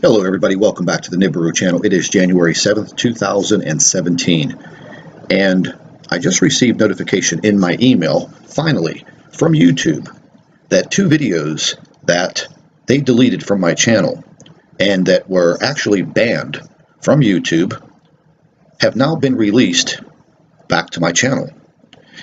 Hello everybody, welcome back to the Nibiru channel. It is January 7th, 2017, and I just received notification in my email, finally, from YouTube, that two videos that they deleted from my channel and that were actually banned from YouTube have now been released back to my channel.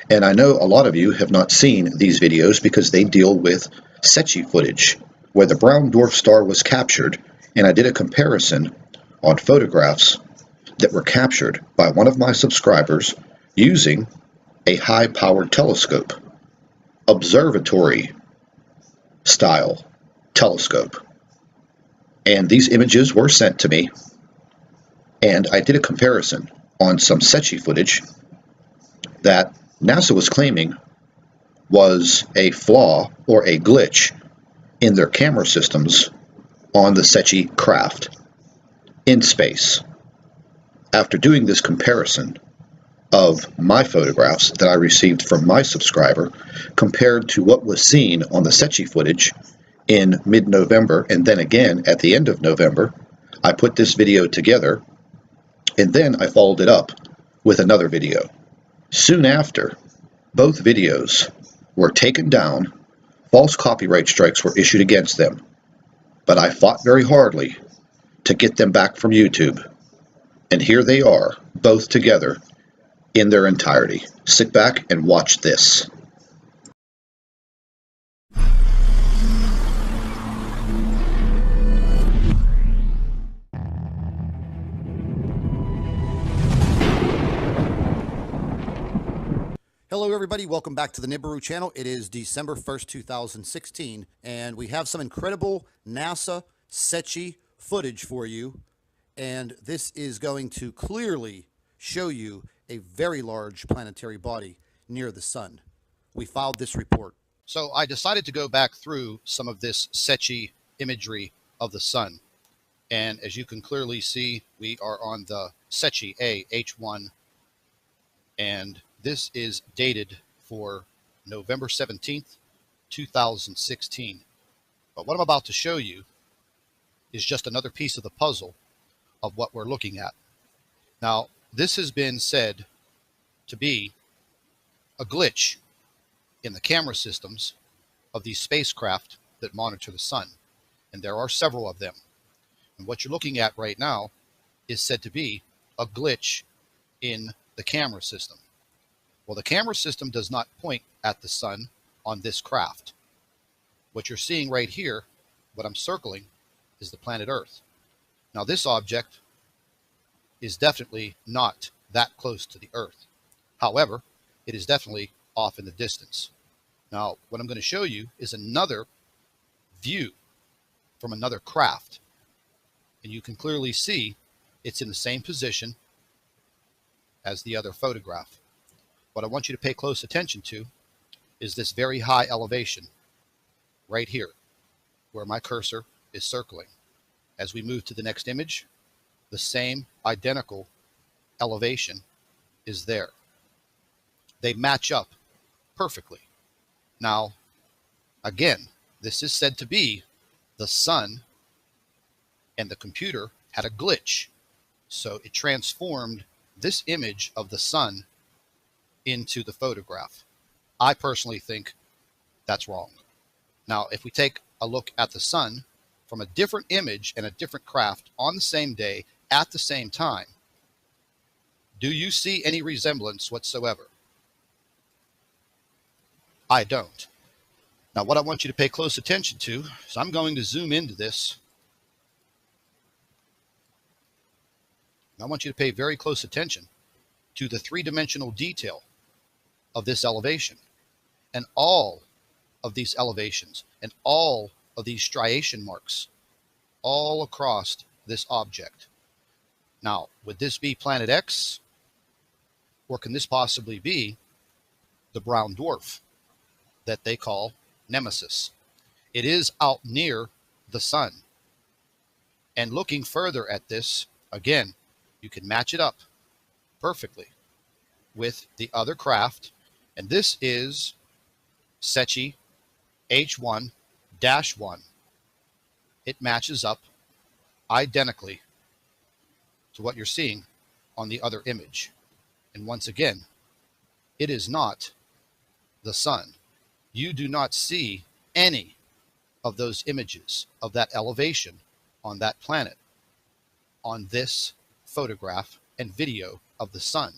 And I know a lot of you have not seen these videos because they deal with Secchi footage, where the brown dwarf star was captured, and I did a comparison on photographs that were captured by one of my subscribers using a high-powered telescope, observatory style telescope. And these images were sent to me, and I did a comparison on some Secchi footage that NASA was claiming was a flaw or a glitch in their camera systems on the Secchi craft in space. After doing this comparison of my photographs that I received from my subscriber compared to what was seen on the Secchi footage in mid-November and then again at the end of November, I put this video together, and then I followed it up with another video. Soon after, both videos were taken down, false copyright strikes were issued against them, but I fought very hardly to get them back from YouTube. And here they are, both together in their entirety. Sit back and watch this. Hello everybody, welcome back to the Nibiru channel. It is December 1st, 2016, and we have some incredible NASA Secchi footage for you, and this is going to clearly show you a very large planetary body near the sun. We filed this report. So I decided to go back through some of this Secchi imagery of the sun, and as you can clearly see, we are on the Secchi A H1, and this is dated for November 17th, 2016. But what I'm about to show you is just another piece of the puzzle of what we're looking at. Now, this has been said to be a glitch in the camera systems of these spacecraft that monitor the sun. And there are several of them. And what you're looking at right now is said to be a glitch in the camera system. Well, the camera system does not point at the sun on this craft. What you're seeing right here, what I'm circling, is the planet Earth. Now, this object is definitely not that close to the Earth. However, it is definitely off in the distance. Now, what I'm going to show you is another view from another craft. And you can clearly see it's in the same position as the other photograph. What I want you to pay close attention to is this very high elevation right here, where my cursor is circling. As we move to the next image, the same identical elevation is there. They match up perfectly. Now, again, this is said to be the sun, and the computer had a glitch. So it transformed this image of the sun into the photograph. I personally think that's wrong. Now, if we take a look at the sun from a different image and a different craft on the same day at the same time, do you see any resemblance whatsoever? I don't. Now, what I want you to pay close attention to is I'm going to zoom into this. I want you to pay very close attention to the three-dimensional detail of this elevation, and all of these elevations and all of these striation marks all across this object. Now, would this be Planet X, or can this possibly be the brown dwarf that they call Nemesis? It is out near the sun, and looking further at this, again, you can match it up perfectly with the other craft. And this is Secchi H1-1. It matches up identically to what you're seeing on the other image. And once again, it is not the sun. You do not see any of those images of that elevation on that planet on this photograph and video of the sun,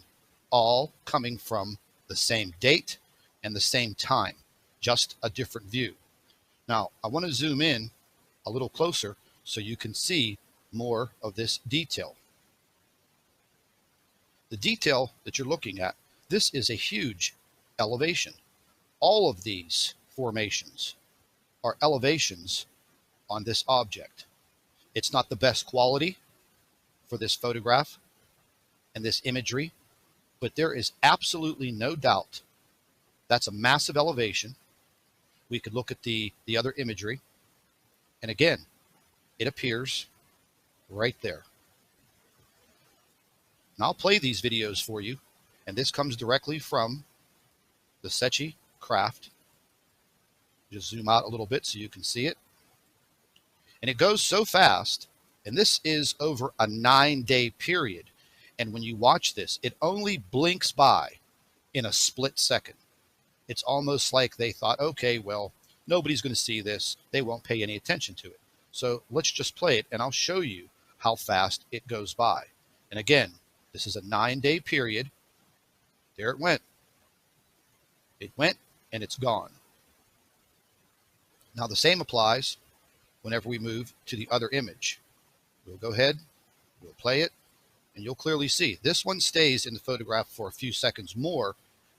all coming from the same date and the same time, just a different view. Now, I want to zoom in a little closer so you can see more of this detail. The detail that you're looking at, this is a huge elevation. All of these formations are elevations on this object. It's not the best quality for this photograph and this imagery, but there is absolutely no doubt that's a massive elevation. We could look at the other imagery, and again, it appears right there. Now I'll play these videos for you, and this comes directly from the Secchi craft. Just zoom out a little bit so you can see it. And it goes so fast, and this is over a 9-day period. And when you watch this, it only blinks by in a split second. It's almost like they thought, okay, well, nobody's going to see this. They won't pay any attention to it. So let's just play it, and I'll show you how fast it goes by. And again, this is a 9-day period. There it went. It went, and it's gone. Now the same applies whenever we move to the other image. We'll go ahead, we'll play it, and you'll clearly see this one stays in the photograph for a few seconds more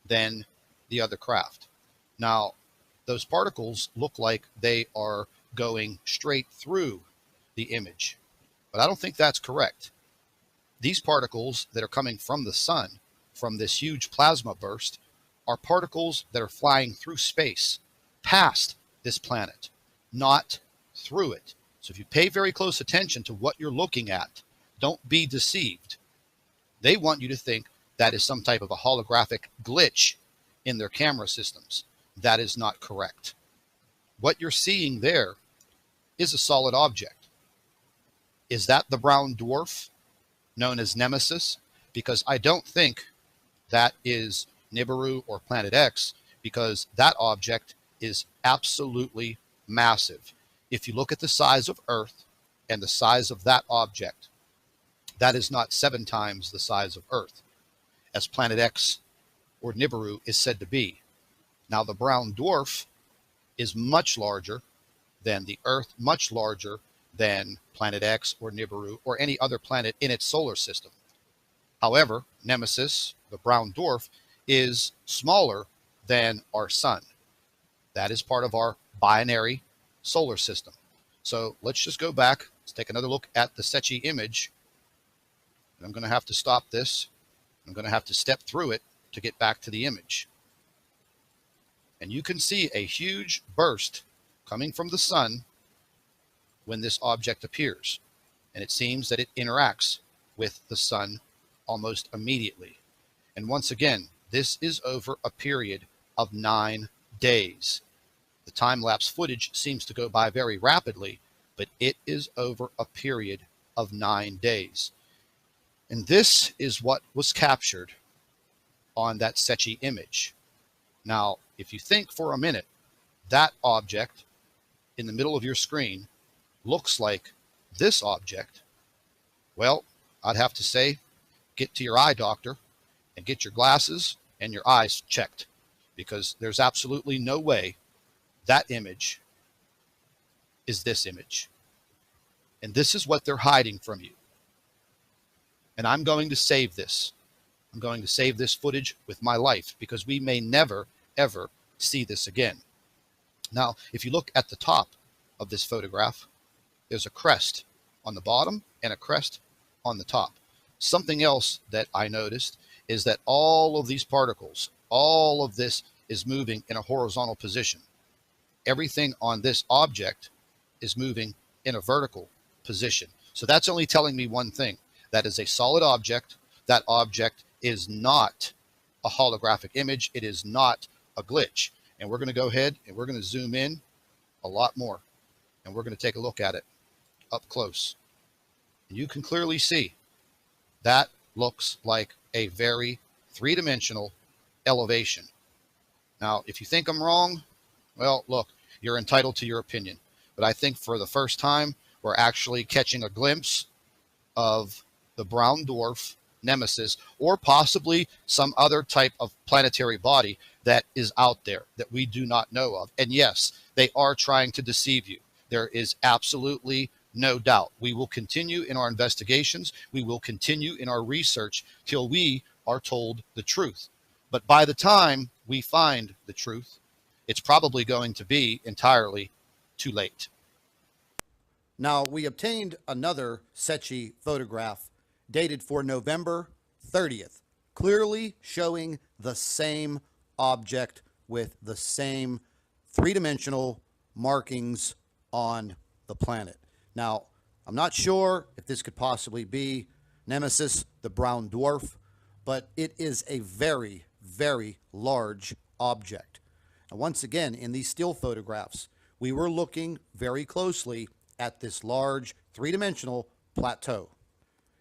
than the other craft. Now, those particles look like they are going straight through the image, but I don't think that's correct. These particles that are coming from the sun, from this huge plasma burst, are particles that are flying through space, past this planet, not through it. So if you pay very close attention to what you're looking at, don't be deceived. They want you to think that is some type of a holographic glitch in their camera systems. That is not correct. What you're seeing there is a solid object. Is that the brown dwarf known as Nemesis? Because I don't think that is Nibiru or Planet X, because that object is absolutely massive. If you look at the size of Earth and the size of that object, that is not 7 times the size of Earth, as Planet X or Nibiru is said to be. Now, the brown dwarf is much larger than the Earth, much larger than Planet X or Nibiru or any other planet in its solar system. However, Nemesis, the brown dwarf, is smaller than our sun. That is part of our binary solar system. So let's just go back. Let's take another look at the Secchi image. I'm going to have to stop this. I'm going to have to step through it to get back to the image. And you can see a huge burst coming from the sun when this object appears. And it seems that it interacts with the sun almost immediately. And once again, this is over a period of 9 days. The time-lapse footage seems to go by very rapidly, but it is over a period of 9 days. And this is what was captured on that Secchi image. Now, if you think for a minute, that object in the middle of your screen looks like this object, well, I'd have to say, get to your eye doctor and get your glasses and your eyes checked, because there's absolutely no way that image is this image. And this is what they're hiding from you. And I'm going to save this. I'm going to save this footage with my life, because we may never, ever see this again. Now, if you look at the top of this photograph, there's a crest on the bottom and a crest on the top. Something else that I noticed is that all of these particles, all of this is moving in a horizontal position. Everything on this object is moving in a vertical position. So that's only telling me one thing. That is a solid object. That object is not a holographic image. It is not a glitch. And we're going to go ahead and we're going to zoom in a lot more. And we're going to take a look at it up close. You can clearly see that looks like a very three-dimensional elevation. Now, if you think I'm wrong, well, look, you're entitled to your opinion. But I think for the first time, we're actually catching a glimpse of the brown dwarf nemesis, or possibly some other type of planetary body that is out there that we do not know of. And yes, they are trying to deceive you. There is absolutely no doubt. We will continue in our investigations. We will continue in our research till we are told the truth. But by the time we find the truth, it's probably going to be entirely too late. Now, we obtained another Secchi photograph dated for November 30th, clearly showing the same object with the same three-dimensional markings on the planet. Now, I'm not sure if this could possibly be Nemesis, the brown dwarf, but it is a very, very large object. And once again, in these still photographs, we were looking very closely at this large three-dimensional plateau.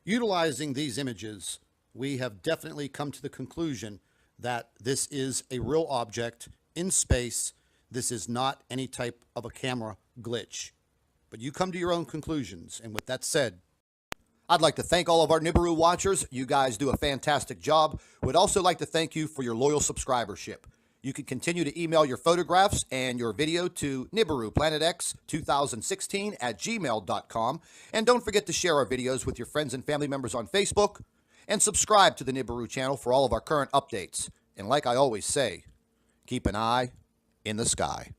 Utilizing these images, we have definitely come to the conclusion that this is a real object in space. This is not any type of a camera glitch. But you come to your own conclusions. And with that said, I'd like to thank all of our Nibiru watchers. You guys do a fantastic job. Would also like to thank you for your loyal subscribership. You can continue to email your photographs and your video to nibiruplanetex2016@gmail.com. And don't forget to share our videos with your friends and family members on Facebook. And subscribe to the Nibiru channel for all of our current updates. And like I always say, keep an eye in the sky.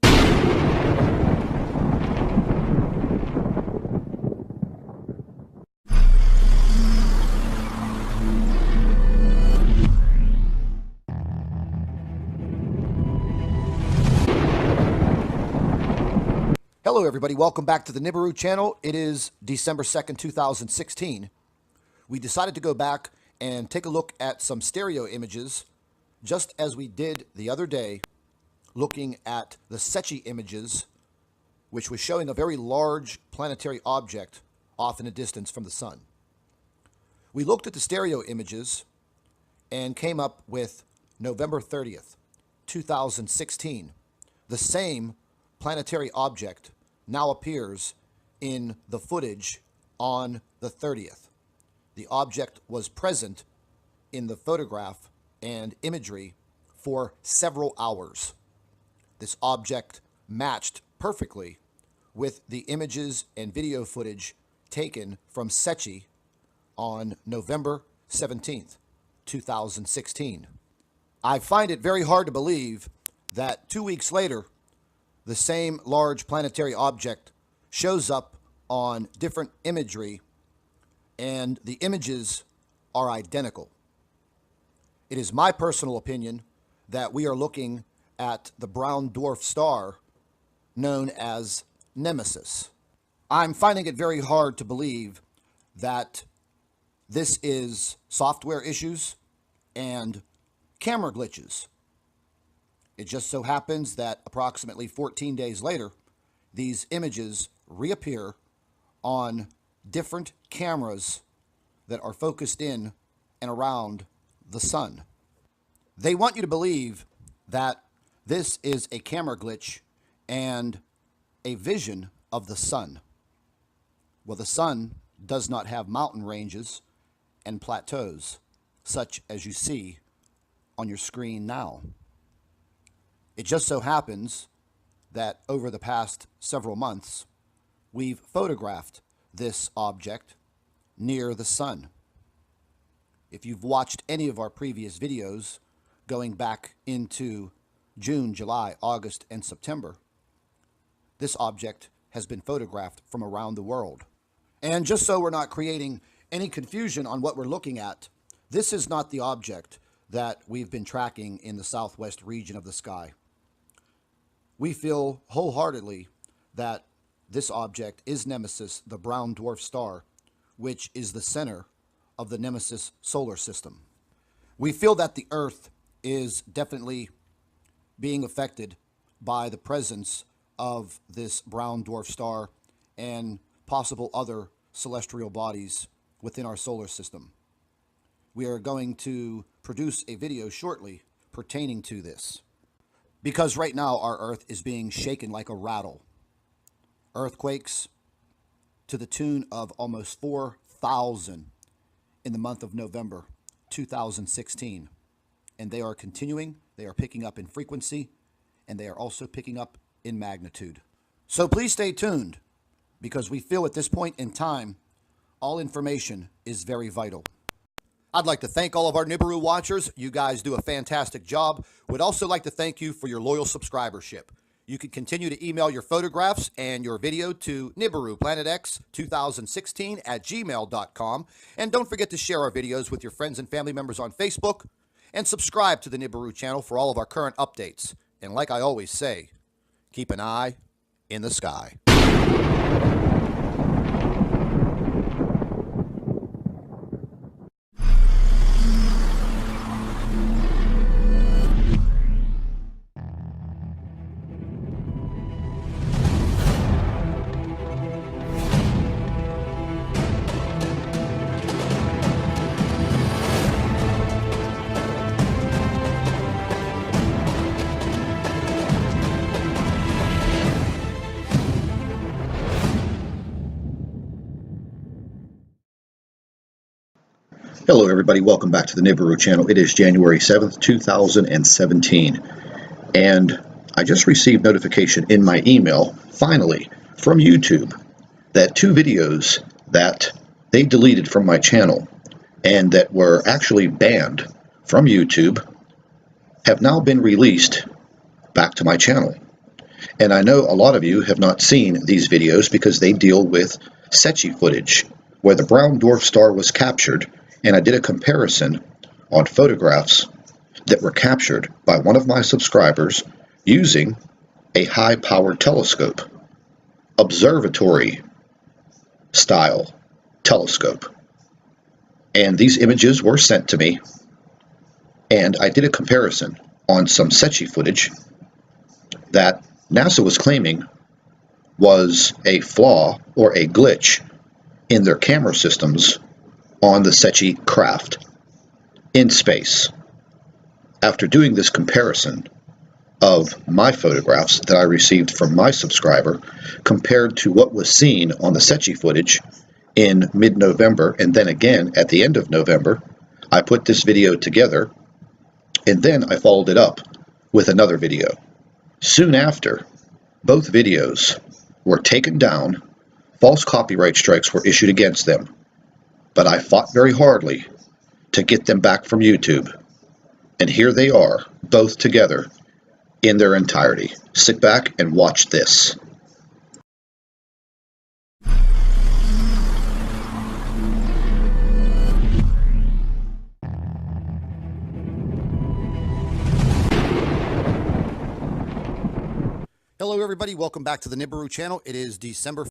Hello everybody, welcome back to the Nibiru channel. It is December 2nd, 2016. We decided to go back and take a look at some stereo images, just as we did the other day, looking at the Secchi images, which was showing a very large planetary object off in the distance from the sun. We looked at the stereo images and came up with November 30th, 2016. The same planetary object now appears in the footage on the 30th. The object was present in the photograph and imagery for several hours. This object matched perfectly with the images and video footage taken from Secchi on November 17th, 2016. I find it very hard to believe that 2 weeks later, the same large planetary object shows up on different imagery, and the images are identical. It is my personal opinion that we are looking at the brown dwarf star known as Nemesis. I'm finding it very hard to believe that this is software issues and camera glitches. It just so happens that approximately 14 days later, these images reappear on different cameras that are focused in and around the sun. They want you to believe that this is a camera glitch and a vision of the sun. Well, the sun does not have mountain ranges and plateaus, such as you see on your screen now. It just so happens that over the past several months, we've photographed this object near the sun. If you've watched any of our previous videos going back into June, July, August, and September, this object has been photographed from around the world. And just so we're not creating any confusion on what we're looking at, this is not the object that we've been tracking in the southwest region of the sky. We feel wholeheartedly that this object is Nemesis, the brown dwarf star, which is the center of the Nemesis solar system. We feel that the Earth is definitely being affected by the presence of this brown dwarf star and possible other celestial bodies within our solar system. We are going to produce a video shortly pertaining to this, because right now our Earth is being shaken like a rattle. Earthquakes to the tune of almost 4,000 in the month of November 2016. And they are continuing, they are picking up in frequency, and they are also picking up in magnitude. So please stay tuned, because we feel at this point in time, all information is very vital. I'd like to thank all of our Nibiru watchers. You guys do a fantastic job. Would also like to thank you for your loyal subscribership. You can continue to email your photographs and your video to NibiruPlanetX2016@gmail.com. And don't forget to share our videos with your friends and family members on Facebook. And subscribe to the Nibiru channel for all of our current updates. And like I always say, keep an eye in the sky. Hello everybody, welcome back to the Nibiru channel. It is January 7th, 2017, and I just received notification in my email, finally, from YouTube, that two videos that they deleted from my channel and that were actually banned from YouTube have now been released back to my channel. And I know a lot of you have not seen these videos because they deal with Secchi footage, where the brown dwarf star was captured. And I did a comparison on photographs that were captured by one of my subscribers using a high-powered telescope, observatory style telescope. And these images were sent to me, and I did a comparison on some Secchi footage that NASA was claiming was a flaw or a glitch in their camera systems on the Secchi craft in space. After doing this comparison of my photographs that I received from my subscriber compared to what was seen on the Secchi footage in mid-November and then again at the end of November, I put this video together, and then I followed it up with another video. Soon after, both videos were taken down, false copyright strikes were issued against them. But I fought very hardly to get them back from YouTube. And here they are, both together, in their entirety. Sit back and watch this. Hello everybody, welcome back to the Nibiru channel. It is December